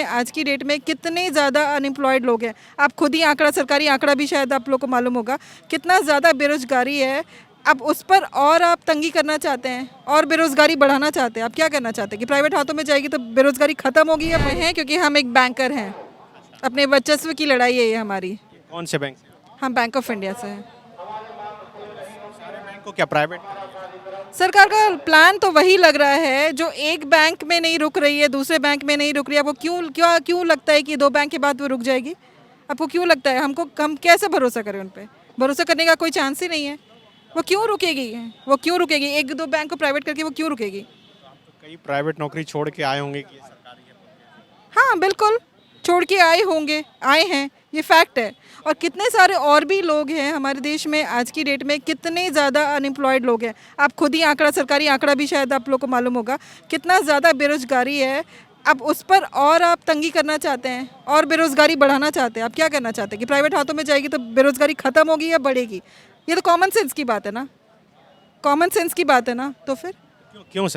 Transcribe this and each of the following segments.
में आज की डेट में कितने ज़्यादा अनएम्प्लॉयड लोग हैं। आप खुद ही आंकड़ा, सरकारी आंकड़ा भी शायद आप लोग को मालूम होगा, कितना ज़्यादा बेरोजगारी है। अब उस पर और आप तंगी करना चाहते हैं और बेरोजगारी बढ़ाना चाहते हैं। आप क्या करना चाहते हैं कि प्राइवेट हाथों में जाएगी तो बेरोजगारी खत्म होगी या है? क्योंकि हम एक बैंकर हैं, अपने वर्चस्व की लड़ाई है ये हमारी। कौन से बैंक से? हम बैंक ऑफ इंडिया से हैं। बैंक को क्या प्राइवेट? सरकार का प्लान तो वही लग रहा है, जो एक बैंक में नहीं रुक रही है दूसरे बैंक में नहीं रुक रही है। आपको क्यों लगता है कि 2 बैंक के बाद वो रुक जाएगी? आपको क्यों लगता है? हम कैसे भरोसा करें उन पे? भरोसा करने का कोई चांस ही नहीं है। वो क्यों रुकेगी? वो क्यों रुकेगी? 1-2 बैंक को प्राइवेट करके वो क्यों रुकेगी? कई प्राइवेट नौकरी छोड़ के आए होंगे कि ये सरकारी है। हाँ बिल्कुल, छोड़ के आए हैं, ये फैक्ट है। और कितने सारे और भी लोग हैं हमारे देश में आज की डेट में, कितने ज़्यादा अनएम्प्लॉयड लोग हैं। आप खुद ही आंकड़ा, सरकारी आंकड़ा भी शायद आप लोग को मालूम होगा, कितना ज़्यादा बेरोजगारी है। अब उस पर और आप तंगी करना चाहते हैं और बेरोजगारी बढ़ाना चाहते हैं। आप क्या करना चाहते हैं कि प्राइवेट हाथों में जाएगी तो बेरोजगारी खत्म होगी या बढ़ेगी? ये तो कॉमन सेंस की बात है ना, कॉमन सेंस की बात है ना। तो फिर क्यों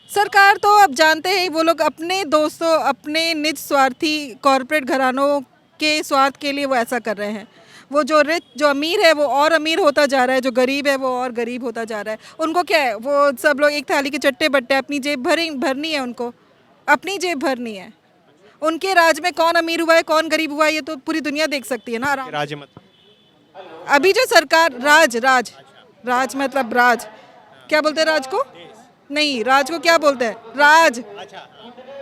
सरकार तो अब जानते हैं, वो लोग अपने दोस्तों, अपने निज स्वार्थी कॉरपोरेट घरानों के स्वार्थ के लिए वो ऐसा कर रहे हैं। वो जो अमीर है वो और अमीर होता जा रहा है, जो गरीब है वो और गरीब होता जा रहा है। उनको क्या है, वो सब लोग एक थाली के चट्टे बट्टे, अपनी जेब भरनी है, उनको अपनी जेब भरनी है। उनके राज में कौन अमीर हुआ है कौन गरीब हुआ है ये तो पूरी दुनिया देख सकती है ना। राज्य मत? अभी जो सरकार राज मतलब राज क्या बोलते हैं? राज को नहीं, राज को क्या बोलते हैं? राज।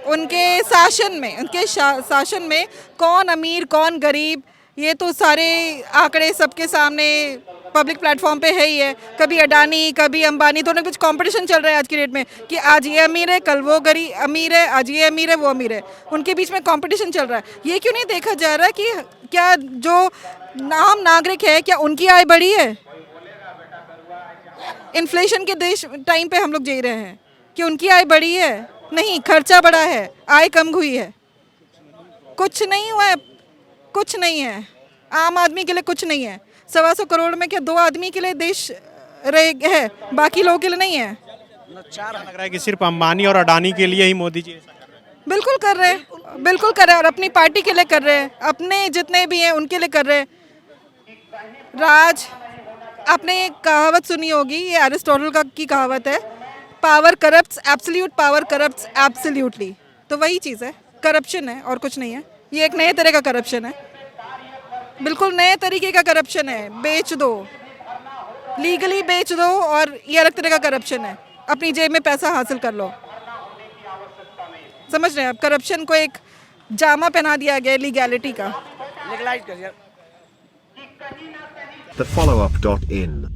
उनके शासन में कौन अमीर कौन गरीब, ये तो सारे आंकड़े सबके सामने पब्लिक प्लेटफॉर्म पे है ही है। कभी अडानी कभी अंबानी, दोनों के बीच कंपटीशन चल रहा है आज की डेट में कि आज ये अमीर है कल वो गरीब अमीर है, आज ये अमीर है वो अमीर है। उनके बीच में कंपटीशन चल रहा है। ये क्यों नहीं देखा जा रहा कि क्या जो आम नागरिक है, क्या उनकी आय बढ़ी है? इन्फ्लेशन के देश टाइम पे हम लोग जी रहे हैं कि उनकी आय बढ़ी है? नहीं, खर्चा बढ़ा है, आय कम हुई है। कुछ नहीं हुआ है, कुछ नहीं है। आम आदमी के लिए कुछ नहीं है। 125 करोड़ में क्या 2 आदमी के लिए देश है, बाकी लोगों के लिए नहीं है। लग रहा है कि सिर्फ अंबानी और अडानी के लिए ही मोदी जी ऐसा कर रहे हैं। बिल्कुल कर रहे हैं, बिल्कुल कर रहे हैं, और अपनी पार्टी के लिए कर रहे हैं, अपने जितने भी हैं उनके लिए कर रहे हैं। राज, आपने एक कहावत सुनी होगी, ये एरिस्टोटल की कहावत है, power corrupts absolute, power corrupts absolutely. तो वही चीज़ है, करप्शन है और कुछ नहीं है। ये एक नए तरह का करप्शन है, बिल्कुल नए तरीके का करप्शन है। बेच दो, लीगली बेच दो, और ये अलग तरह का करप्शन है, अपनी जेब में पैसा हासिल कर लो। समझ रहे हैं आप? करप्शन को एक जामा पहना दिया गया लीगैलिटी का। thefollowup.in.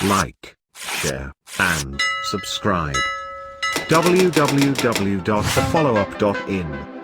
Like, share, and subscribe. www.thefollowup.in